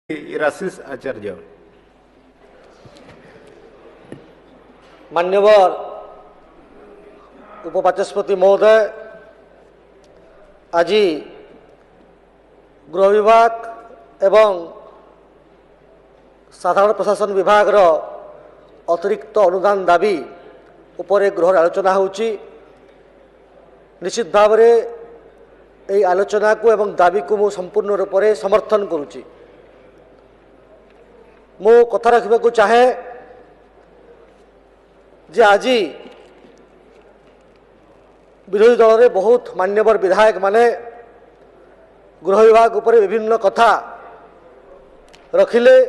राशिष आचार्य। मान्यवर उपबाचस्पति महोदय, आज गृह विभाग एवं साधारण प्रशासन विभाग अतिरिक्त अनुदान दाबी उपरे गृह आलोचना होची। निश्चित भाव में यही आलोचना को एवं दाबी को मु संपूर्ण रूप से समर्थन करुच्ची। मो कथा रखा चाहे जे आज विरोधी दल रे बहुत मान्यवर विधायक माने गृह विभाग उपर विभिन्न कथा रखिले।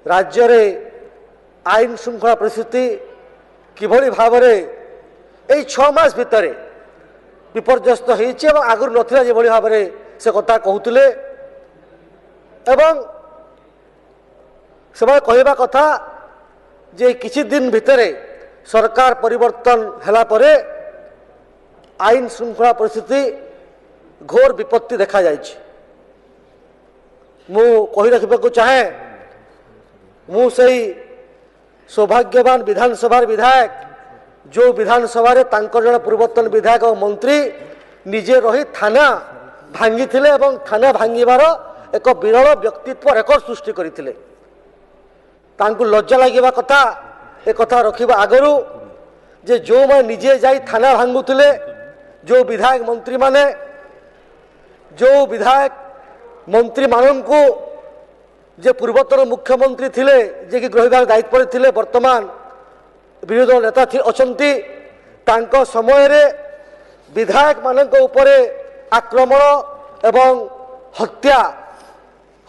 राज्य रे आईन श्रृंखला परिस्थिति किभली भाव में यही 6 मास भितर विपर्यस्त होइछि एवं आगुर नथिला जे भली भाव में से कथा कहूतिले एवं समय कहवा कथा जे किछि दिन भितर सरकार परिवर्तन हैला परे आईन श्रृंखला परिस्थिति घोर विपत्ति देखा जाइछि। मु कहि रखिबाकु चाहे मु सही सौभाग्यवान विधानसभा विधायक जो विधानसभा रे तांकर जन पूर्वतन विधायक और मंत्री निजे रही थाना भांगी थिले एवं थाना भांगीबार एक विरल व्यक्तित्व रेकर्ड सृष्टि करथिले। तांकु लज्जा लगे कथा एक कथा रखा आगरू जे जो मैं निजे जाई थाना भांगुले जो विधायक मंत्री माने जो विधायक मंत्री मानू जे पूर्वतन मुख्यमंत्री थिले जे कि गृह विभाग दायित्व थिले वर्तमान विरोधी दल नेता अछंती तांको समय रे विधायक मानक उपरे आक्रमण एवं हत्या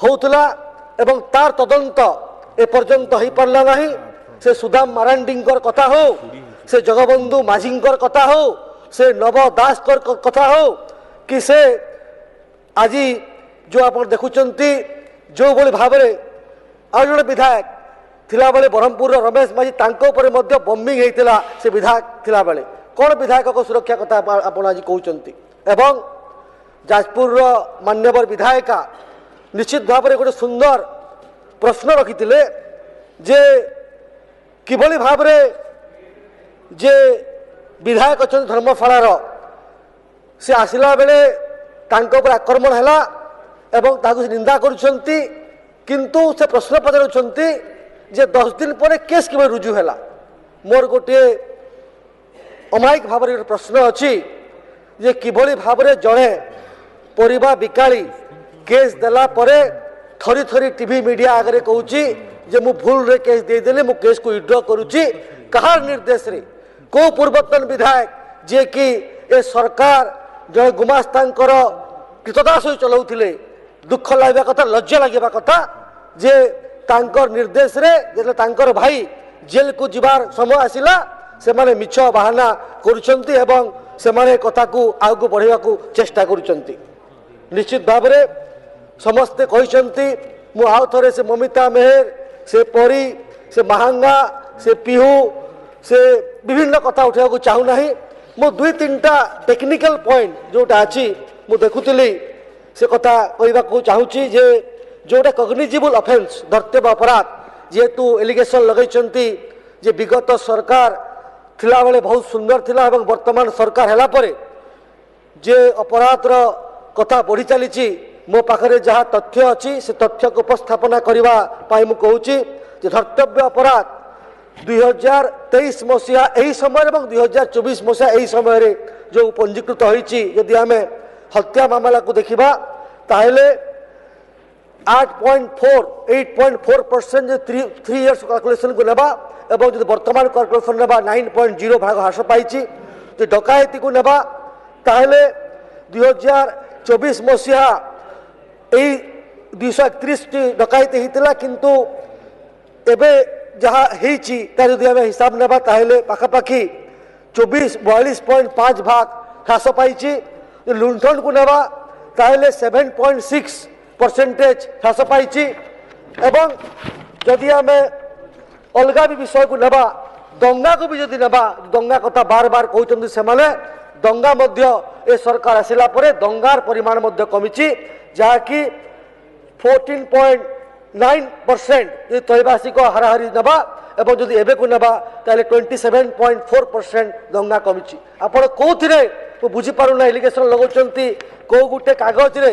होउतला एवं तार तदंत एपर्यंत हो पार्ला नहीं। से सुदाम मारांडींकर कथा हो, से जगबंधु माझींकर कथा हो, से नव दास कथा हो कि से आज जो आप देखुंती जो भली भाव में आ जड़े विधायक थिला बेले ब्रह्मपुर रमेश माझी तांको उपरे मध्य बम्बिंग होता से विधायक थिला बेले कौन विधायक को सुरक्षा कथा आप आज कहते एवं जाजपुर मान्यवर विधायिका निश्चित भाव में गोटे सुंदर प्रश्न रखिथिले जे किभली भाव में जे विधायक अच्छा धर्मशालार से आसला बेले तांको पर आक्रमण हैला एवं ताकु निंदा करुछंती किंतु से प्रश्न पचारुछंती जे 10 दिन पर केस किभली रुजु हैला। मोर गोटे अमायिक भाव में प्रश्न अच्छी जे किभली भाव में जड़े परिबा बिकाली केस देला परे थरी थरी टीवी मीडिया आगे कहूँ जे मु भूल रे केस देदेली मु केस को विड्रॉ करुच्ची कहार निर्देश रे को पूर्वतन विधायक जे कि ए सरकार जो गुमास्तांकर कृतदास हो चलाउथिले दुख लागबा कथा लज्जा लागबा कथा जे तांकर निर्देश रे जे तांकर भाई जेल को जिबार समय आसिला से माने मिछ बहाना करुछंती एवं से माने कथा को आगु बढ़ाइबा को चेष्टा करुछंती। निश्चित भाव में समस्ते कहते मु आउ थे से ममिता मेहर से परी से महांगा से पिहू से विभिन्न कथा उठा चाहूना मु 2-3टा टेक्निकल पॉइंट जोटा अच्छी मु देखुली से कथा कहवाक चाहूँगी जे जोटा कग्निजिबल ऑफेंस धर्तव्य अपराध जेहेतु एलिगेशन लगेचंती जे विगत सरकार थिला बेले बहुत सुंदर थिला एवं वर्तमान सरकार हैला परे जे अपराधर कथा बढ़ी चली मो पाखरे जहाँ तथ्य अच्छी से तथ्य को उपस्थापना करने मु कहूँ धर्तव्य अपराध 2023 मसीहा यही समय और 2024 मसीहा यही समय जो पंजीकृत होती यदि आम हत्या मामला को देखा ताहले 8.4% 3 इयर्स कैलकुलेशन को नेबा एवं जो वर्तमान कैलकुलेशन नेबा 9.0 भाग ह्रास पाई जो डकायती को नेबा ताहले 2024 मसीहा यही 231 डकायती होता किंतु एबे जहाँ होती आम हिसाब नेबा ताहले पाखापाखि 42.5 भाग ह्रास पाई लुंठन को नेबा ताहले 7.6% ह्रास पाई एवं जदि आम अलग भी विषय को नेबा दंगा को भी जदि नेबा दंगा कथा बार बार कहते से दंगा मध्य ए सरकार आसिला परे दंगार परिमाण मध्य कमिछि जहाँकि 14.9% যদি त्रैमासिक हाराहारी नबा एवं जदि एबेकु नबा ताले 27.4% दंगा कमिछि आपण कोथिरे बुझी पारुना एलिगेशन लगौचंती को गुटे कागज रे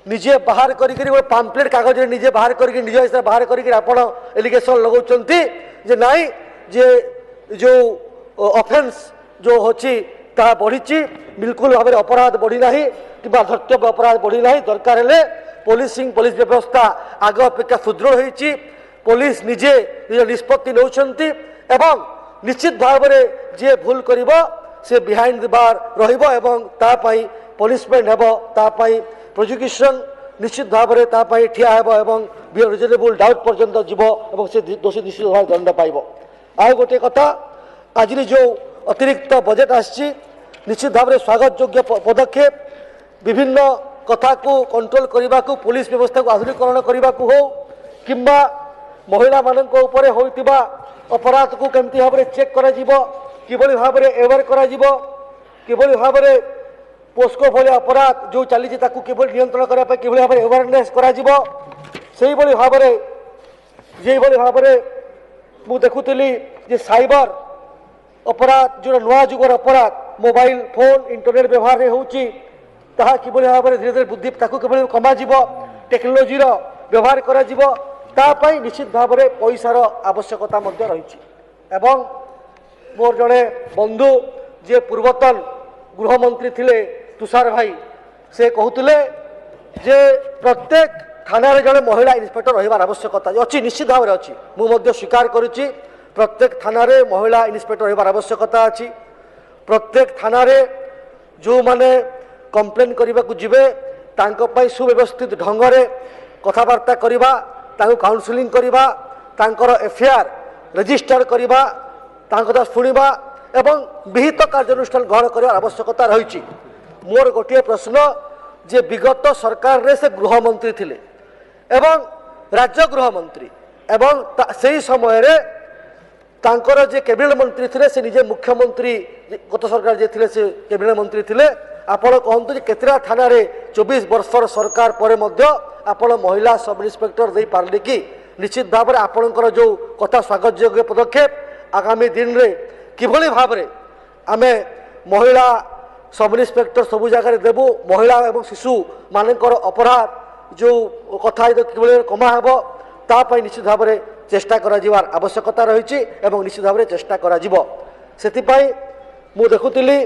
निजे बाहर करिकरी वो पैम्पलेट कागज रे निजे बाहर करिकरी निजे हिसाब बाहर करिकरी आपण एलिगेशन लगौचंती जे नाई जे जो ऑफेंस जो होची ता बढ़ी बिल्कुल भाव अपराध बढ़ी ना कि धर्तव्य अपराध बढ़ी ना दरकार हेले पुलिस व्यवस्था आग अपेक्षा सुदृढ़ होती पुलिस निजे निज निष्पत्ति नौकरी एवं निश्चित भाव में जी भूल कर से बिहाइंड द बार रही पनिशमेंट हेब प्रोसिक्यूशन निश्चित भाव में ठिया हेब एवं रिजनेबल डाउट पर्यंत जीव और से दोषी निश्चित भाव दंड पाइब आ गोटे कथा आज जो अतिरिक्त बजेट आसी निश्चित भाव में स्वागत योग्य पदक्षेप विभिन्न कथा को कंट्रोल करने को पुलिस व्यवस्था को आधुनिकरण करने को हो किंबा महिला मानक उपरे होइतिबा अपराध को केमती भाव में चेक करा जीवो किभली भाव में एवेयर करा जीवो किभली भाव में पोस्को भली अपराध जो चली किभली नियंत्रण करने किभली भाव में अवेयरनेस करा जीवो सेही भली भाव में मु देखुतली जे साइबर अपराध जो नुआ जुगर अपराध मोबाइल फोन इंटरनेट व्यवहार होउची ताहा किभली भाव में धीरे धीरे बुद्धि किभली कमा जीवो टेक्नोलोजी व्यवहार करा जीवो तापाई निश्चित भाव में पैसार आवश्यकता रही एवं मोर जड़े बंधु जे पूर्वतन गृहमंत्री थिले तुषार भाई से कहते जे प्रत्येक थाना जड़े महिला इन्स्पेक्टर रही आवश्यकता अच्छी निश्चित भाव में अच्छी मुझे स्वीकार करुच्ची प्रत्येक थाना महिला इन्स्पेक्टर रही आवश्यकता अच्छी प्रत्येक थाना जो माने कंप्लेन करने को जीवे सुव्यवस्थित ढंग से कथबार्ता करवा काउंसलिंग करवा एफआईआर रजिस्टर करवा शुणा एवं विहित कार्यानुष्ठान ग्रहण कर आवश्यकता रही मोर गोटे प्रश्न जे विगत सरकार रे से गृहमंत्री थिले एवं राज्य गृहमंत्री एवं से समय रे तांकर जे कैबिनेट मंत्री थिले से निजे मुख्यमंत्री गत सरकार जे थिले से कैबिनेट मंत्री थिले आपण कहतु केतरा थाना रे 24 वर्षर सरकार पर मध्य आपण महिला सब इन्स्पेक्टर दे पारले कि निश्चित भाव में आपणकर जो कथा स्वागत योग्य पदक्षेप आगामी दिन रे किभली भाव में आमे महिला सब इन्स्पेक्टर सबु जगह देबू महिला एवं शिशु मानकर अपराध जो कथा किभली कमा हेब तापाई निश्चित भाव में चेष्टा करा जीवार आवश्यकता रही एवं निश्चित भाव में चेष्टा करा जीवो सेतिपाई मु देखुतिली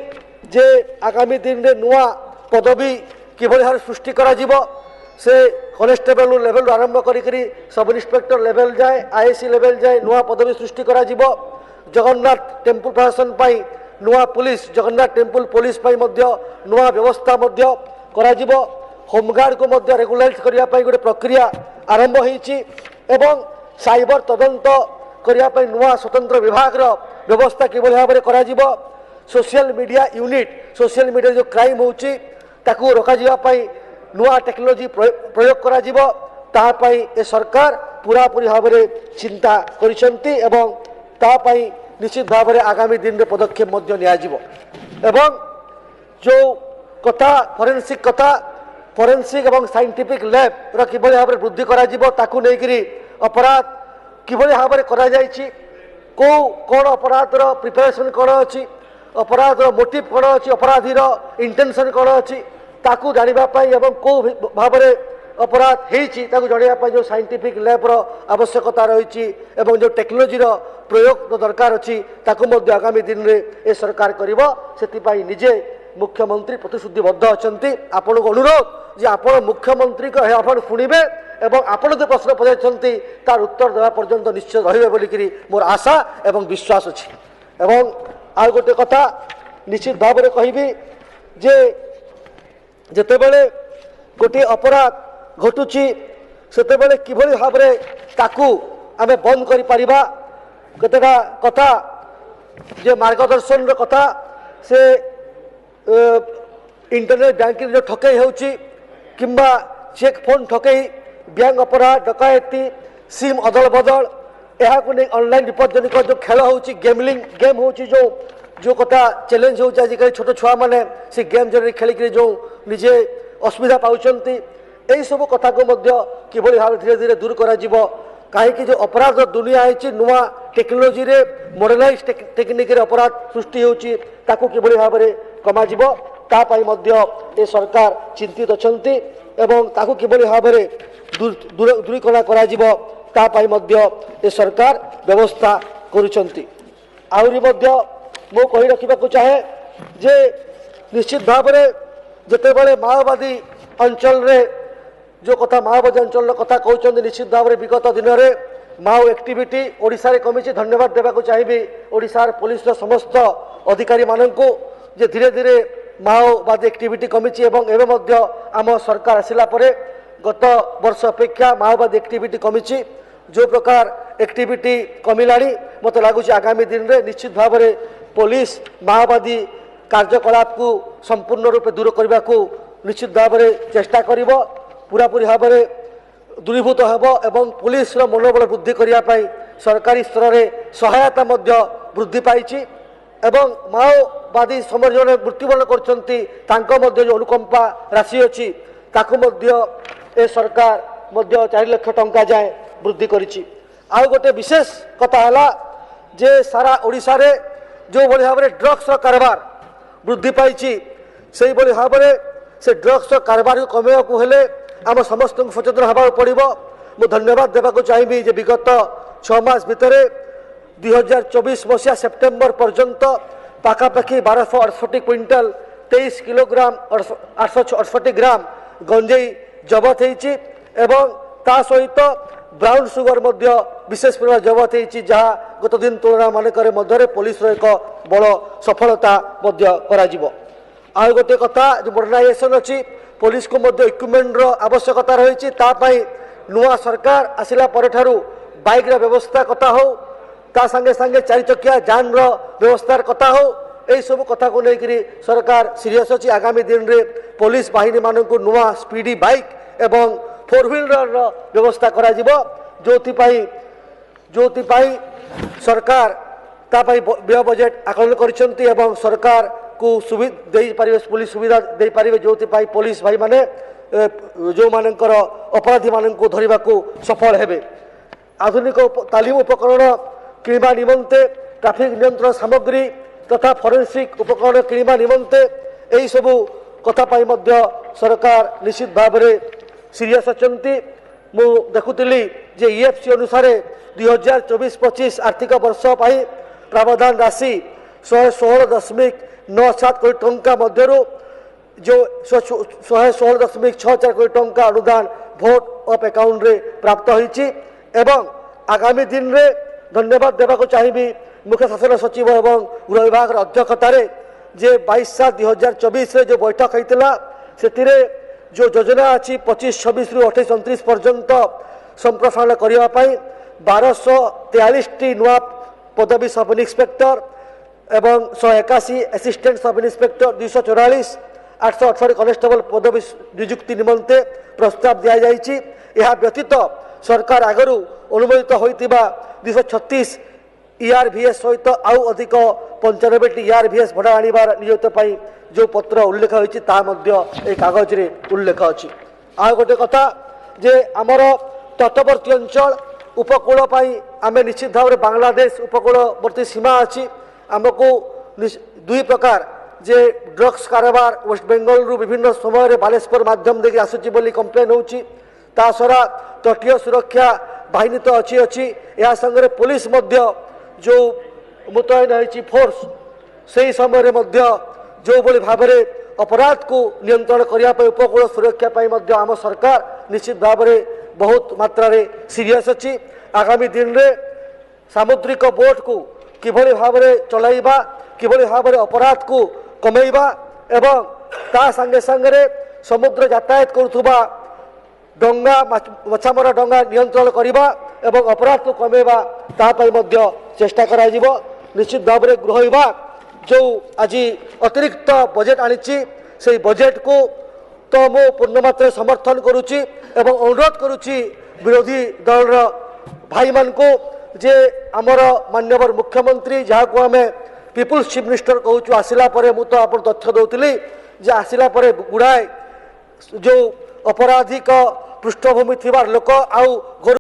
जे आगामी दिन रे नुआ पदवी किभली भाव सृष्टि करा जीवो से कनेस्टेबल लेवल आरंभ करी सब इन्स्पेक्टर लेवल जाए आईएसी लेवल जाए नुआ पदवी सृष्टि करा जीवो जगन्नाथ टेम्पल प्रशासन पाई नुआ पुलिस जगन्नाथ टेम्पल पुलिस पाई मध्य नुआ व्यवस्था मध्य करा जीवो होमगार्ड को मध्य रेगुलाइज करिया पाई गोटे प्रक्रिया आरंभ होईची एवं साइबर तदंत करिया पाई नुआ स्वतंत्र विभाग रो व्यवस्था किभली भाव में करा जीवो social media unit social media जो क्राइम होची ताकू रोका जीवा पाई नुआ टेक्नोलोजी प्रयोग करा जीवो ता पाई ए सरकार पूरा पूरी भाव में चिंता करिसेंती एवं ता पाई निश्चित भाव में आगामी दिन में पदक्षेप मध्य निया जीवो एवं जो कथा फोरेंसिक एवं साइंटिफिक लैब रो किभली भाव में वृद्धि करा जीवो ताकू नेकरी अपराध किभली भाव में करा जायछि को कोन अपराध रो प्रिपरेशन कोन अछि अपराध रो मोटिव कोन अछि अपराधी रो इंटेंशन कोन अछि ताकू जानिबा पाई एवं को भाव में अपराध होती जनवाई जो साइंटिफिक लैब आवश्यकता रही एवं जो टेक्नोलोजी प्रयोग दरकार अच्छी आगामी दिन में ए सरकार कर निजे मुख्यमंत्री प्रतिश्रुतिबद्ध अच्छा आपण को अनुरोध जे आपण मुख्यमंत्री को आपण शुणवे एवं आपण जो प्रश्न पचार तार उत्तर देवा पर्यंत निश्चय रही बोलिकी मोर आशा एवं विश्वास अच्छी एवं आ गोटे कथा निश्चित भाव में कहबी जे जेतेबेले गोटे अपराध घटुची सेतेबेले किभली भाव में ताकू आमे बंद करि परिबा केतेटा कथा जे मार्गदर्शन कथा से इंटरनेट बैंकिंग जो ठकई होची किंबा चेक फोन ठकई बैंक अपराध डकायती सिम अदल बदल यह ऑनलाइन विपज्जनक जो खेल होची गेमलिंग गेम होची जो कथा चैलेंज हो आजिकल छोट छुआ मैंने से गेम जरिए खेलिक जो निजे असुविधा पाँच यही सब कथा को किभली भाव धीरे धीरे दूर करा जिवो कहीं जो अपराध दुनिया है नुआ टेक्नोलोजी रे मॉडर्नाइज टेक्निक रे अपराध सृष्टि होची ताकू किभली भाव में कमा जिवो ता पाई ए सरकार चिंतित अछंती एवं ताकू किभली भाव में दूरीकरण करा जिवो ता पाई ए सरकार व्यवस्था करुछंती। आउरी मु कहि रखिबा को चाहे जे निश्चित भाव में जितेबाला माओवादी अंचल रे जो कथा माओवादी अंचल कथा कहते निश्चित भाव में विगत दिन में माओ एक्टिविटी ओडिशा रे कमी धन्यवाद देवाक चाहिए ओडिशार पुलिस समस्त अधिकारी मानू जे धीरे धीरे माओवादी एक्टिविटी कमी एवं आम सरकार आसिला परे गत वर्ष अपेक्षा माओवादी एक्टिविटी कमी जो प्रकार एक्टिविटी कमिलानी मत लगुच आगामी दिन में निश्चित भाव में पुलिस माओवादी कार्यकलाप को संपूर्ण रूपे दूर करने को निश्चित भाव में चेष्टा कर पूरापूरी भाव में दूरीभूत एवं पुलिस मनोबल वृद्धि करने सरकारी स्तर में सहायता वृद्धि पाई एवं माओवादी समय जो मृत्युवरण कर अनुकंपा राशि अच्छी ए सरकार 4 लाख टंका जाए वृद्धि करिछि। आउ गोटे विशेष कथा है जे सारा ओडिशा रे जो भली भाव में ड्रग्स कारबार वृद्धि पाई से भाव में से ड्रग्स कारबार को कमेवा को हेले आम समस्त सचेतन होगा पड़ो। मु धन्यवाद देवाक चाहिए जे विगत 6 मास भितर 2024 मसीहा सेप्टेम्बर पर्यंत पाखापाखि 1268 क्विंटल 23 किलोग्राम 868 ग्राम गंजेई जबत होती ता सहित ब्राउन सुगर विशेष परिमाण जबत होती जहाँ गत दिन तुलना मानक पुलिस एक बड़ सफलता आ गोटे कथा जो मॉडर्नाइजेशन अच्छी पुलिस को इक्विपमेंट आवश्यकता रही नुआ सरकार आसिला पर ठारू बाइक व्यवस्था कथा हो ता संगे संगे 4 चकिया जान व्यवस्थार कथा हो यही सब कथा को लेकर सरकार सीरियस अच्छी आगामी दिन में पुलिस बाहिनी मानक नुआ स्पीडी बाइक एवं 4 व्हीलर व्यवस्था करा जो सरकार तापाई व्यय बजेट आकलन कर सरकार को सुविधा पुलिस सुविधा दे पारे जो पुलिस भाई माने जो मानकर अपराधी मान को धरने को सफल हेबे। आधुनिक तालीम उपकरण किणवा निमंते ट्रैफिक नियंत्रण सामग्री तथा फोरेंसिक उपकरण किणवा निमंते यही सबू कथा सरकार निश्चित भाव में सीरियस अच्छी। मु देखुली जे ईएफसी अनुसार 2024-25 आर्थिक वर्ष प्रावधान राशि 116.97 कोटी टंका मध्यरु जो 116.64 कोटी टंका अनुदान भोट ऑफ अकाउंट रे प्राप्त होईची एवं आगामी दिन रे धन्यवाद देवाक चाहिए मुख्य शासन सचिव एवं गृह विभाग अध्यक्षतार जे 22/7/2024 रे जो बैठक होता से जो योजना अच्छी 25-26 रु 28-29 पर्यंत संप्रसारण करने 1243 नुआ पदवी सब इन्स्पेक्टर एवं 181 असिस्टेंट सब इन्स्पेक्टर 244 868 कनेस्टेबल पदवी नियुक्ति निमंते प्रस्ताव दि जाइए। यह व्यतीत सरकार आगु अनुमोदित होता 236 ERVS सहित आउ अधिक 95 ERVS भड़ा आनिबार नियोजित जो पत्र उल्लेख होती कागज रे उल्लेख अच्छी। आ गोटे कथा जे आमर तटवर्ती अंचल उपकूल आम निश्चित भाव में बांग्लादेश उपकूलवर्ती सीमा अच्छी आमको 2 प्रकार जे ड्रग्स कारबार वेस्ट बेंगल रु विभिन्न समय बालेश्वर माध्यम देखिए आसूची बोली कंप्लेन होची ता सरा तटीय सुरक्षा बाहिनी तो अच्छी अच्छी या संगे पुलिस जो मुतयन होती फोर्स से ही समय जो बड़ी भाव में अपराध को नियंत्रण करने उपकूल सुरक्षा आम सरकार निश्चित भाव में बहुत मात्रा रे सीरियस अच्छी। आगामी दिन में सामुद्रिक बोट को किभली भाव में चलाइबा किभली भाव में अपराध को कमेइबा एवं ता संगे संगे समुद्र यातायात करुवा डंगा मछामरा डंगा नियंत्रण करने एवं अपराध को कमेइबा तापाई चेष्टा करा जिवो। निश्चित भाव में गृह विभाग जो आज अतिरिक्त बजेट आनी से बजेट को तो मु पूर्ण मात्रा समर्थन करुच्ची एवं अनुरोध करुच्ची विरोधी दल भाई मान को जे आमर माननीय मुख्यमंत्री जहाँ को आम पीपुल्स चीफ मिनिस्टर कहूँ आसला मुझे आप तथ्य दौली जे आसला गुड़ाए जो अपराधिक पृष्ठभूमि थिबार लोक आउ